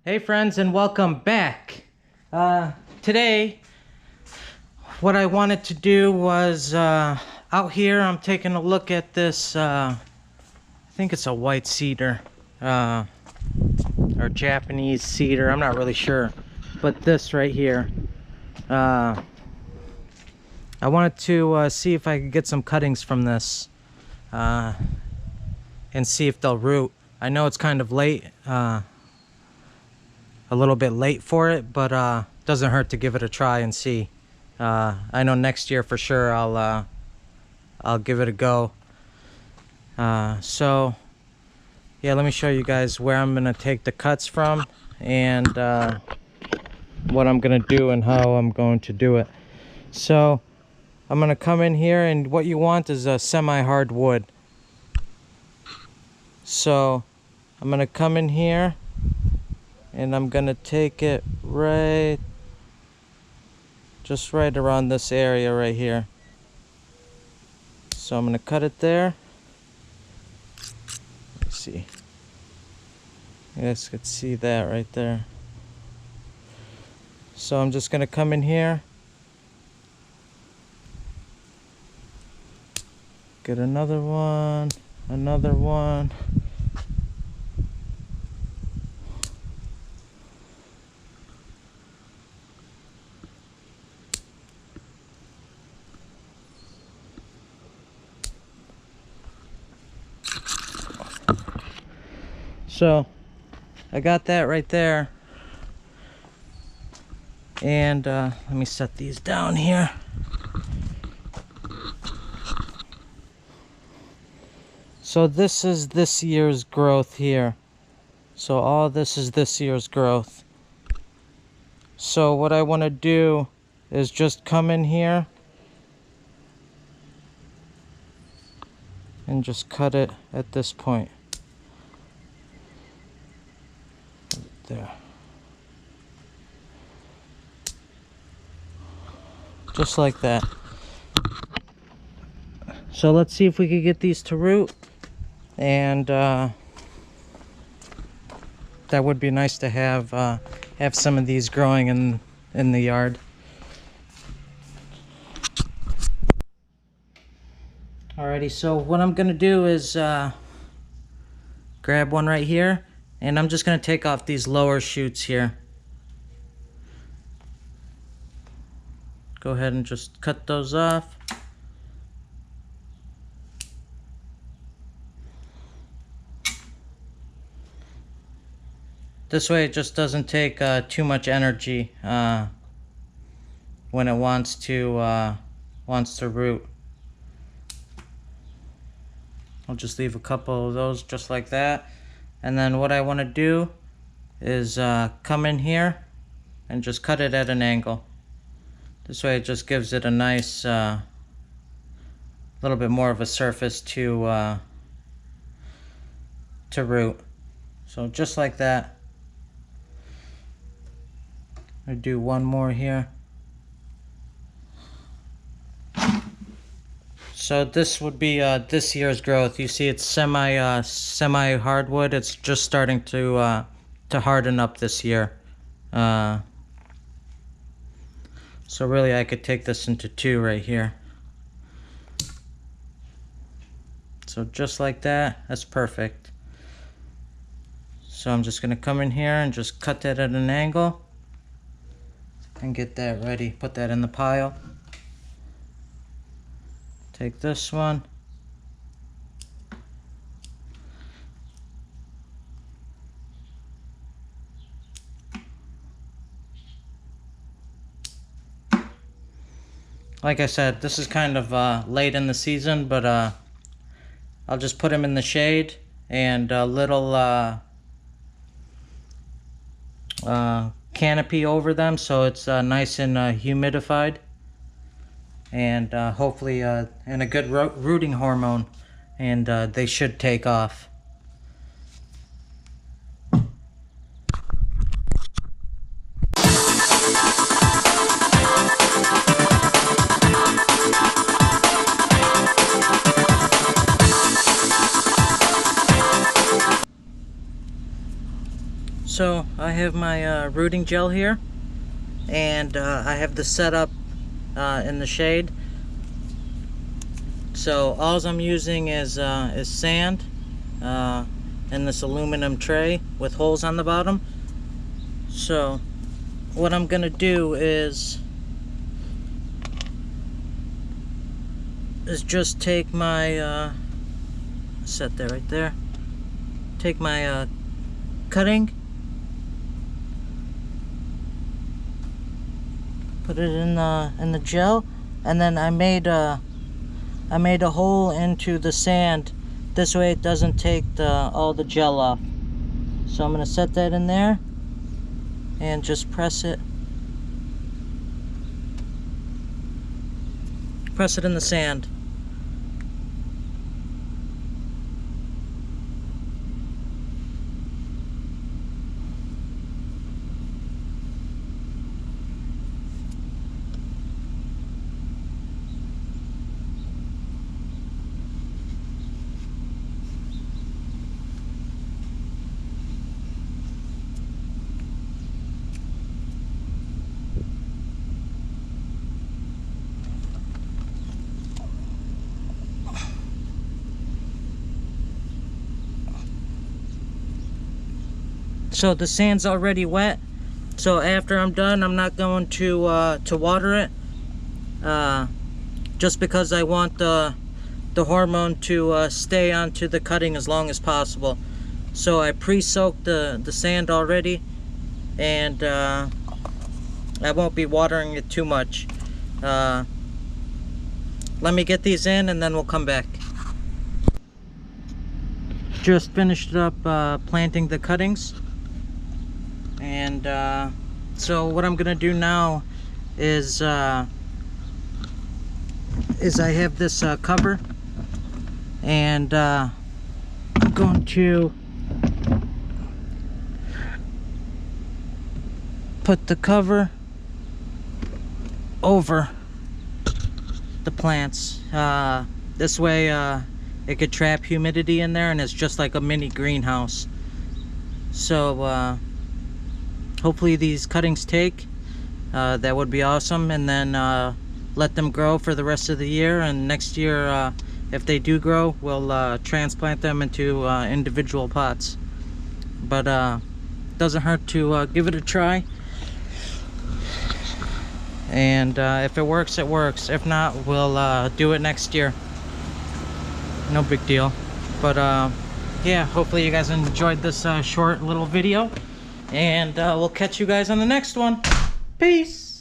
Hey friends, and welcome back. Today what I wanted to do was out here I'm taking a look at this I think it's a white cedar or Japanese cedar, I'm not really sure, but this right here, I wanted to see if I could get some cuttings from this and see if they'll root. I know it's kind of late, a little bit late for it, but doesn't hurt to give it a try and see. I know next year for sure I'll give it a go. So yeah, let me show you guys where I'm gonna take the cuts from and what I'm gonna do and how I'm going to do it. So I'm gonna come in here, and what you want is a semi-hard wood. So I'm gonna come in here and I'm gonna take it just right around this area right here. So I'm gonna cut it there. Let's see. You guys could see that right there. So I'm just gonna come in here, get another one. So I got that right there, and let me set these down here. So this is this year's growth here. So all this is this year's growth. So what I want to do is just come in here and just cut it at this point. There. Just like that. So let's see if we could get these to root, and that would be nice to have some of these growing in the yard. Alrighty, so what I'm gonna do is grab one right here, and I'm just gonna take off these lower shoots here. Go ahead and just cut those off. This way it just doesn't take too much energy when it wants to root. I'll just leave a couple of those just like that. And then what I want to do is come in here and just cut it at an angle. This way it just gives it a nice little bit more of a surface to root. So just like that. I do one more here. So this would be this year's growth. You see it's semi hardwood. It's just starting to harden up this year. So really I could take this into two right here. So just like that, that's perfect. So I'm just gonna come in here and just cut that at an angle and get that ready. Put that in the pile. Take this one. Like I said, this is kind of late in the season, but I'll just put them in the shade and a little canopy over them so it's nice and humidified, and hopefully and a good rooting hormone, and they should take off. So I have my rooting gel here, and I have the setup in the shade. So all I'm using is sand in this aluminum tray with holes on the bottom. So what I'm gonna do is just take my set that right there. Take my cutting, put it in the gel, and then I made a hole into the sand. This way it doesn't take all the gel off. So I'm gonna set that in there and just press it in the sand. So the sand's already wet, so after I'm done, I'm not going to water it, just because I want the hormone to stay onto the cutting as long as possible. So I pre-soaked the sand already, and I won't be watering it too much. Let me get these in and then we'll come back. Just finished up planting the cuttings. And so what I'm gonna do now is I have this cover, and I'm going to put the cover over the plants. This way it could trap humidity in there, and it's just like a mini greenhouse. So hopefully these cuttings take. That would be awesome. And then let them grow for the rest of the year, and next year if they do grow, we'll transplant them into individual pots. But doesn't hurt to give it a try, and if it works, it works. If not, we'll do it next year. No big deal. But yeah, hopefully you guys enjoyed this short little video, and we'll catch you guys on the next one. Peace.